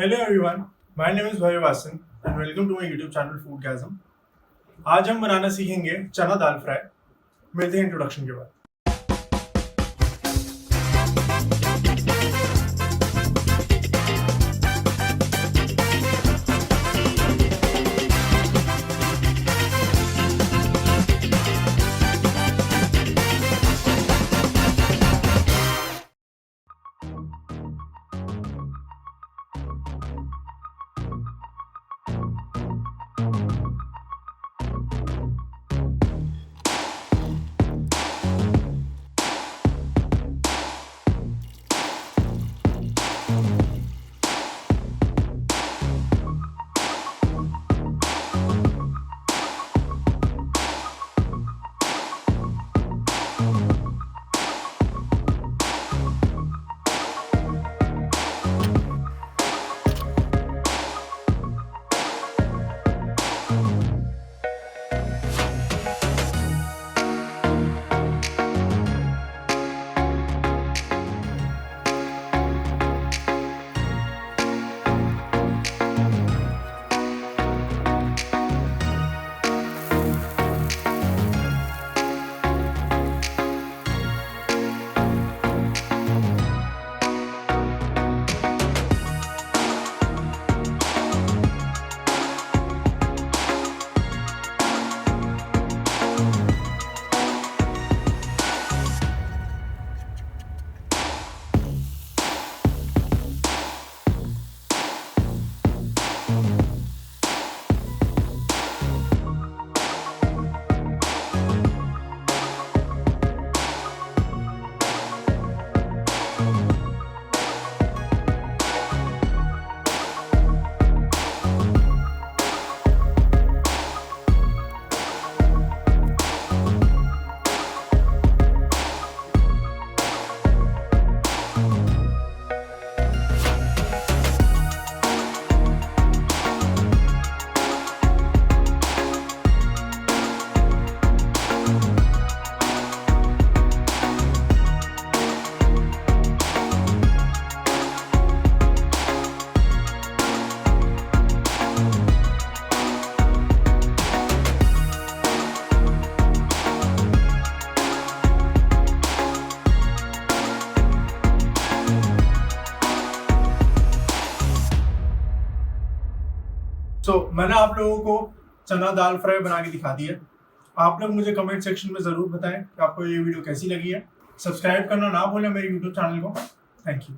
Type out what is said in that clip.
Hello everyone, my name is Bhavya Wasson and welcome to my YouTube channel Foodgasm. आज हम बनाना सीखेंगे चना दाल fry. मिलते हैं इंट्रोडक्शन के बाद। मैंने आप लोगों को चना दाल फ्राई बना के दिखा दी है। आप लोग मुझे कमेंट सेक्शन में ज़रूर बताएं कि आपको ये वीडियो कैसी लगी है। सब्सक्राइब करना ना भूलें मेरे यूट्यूब चैनल को। Thank you.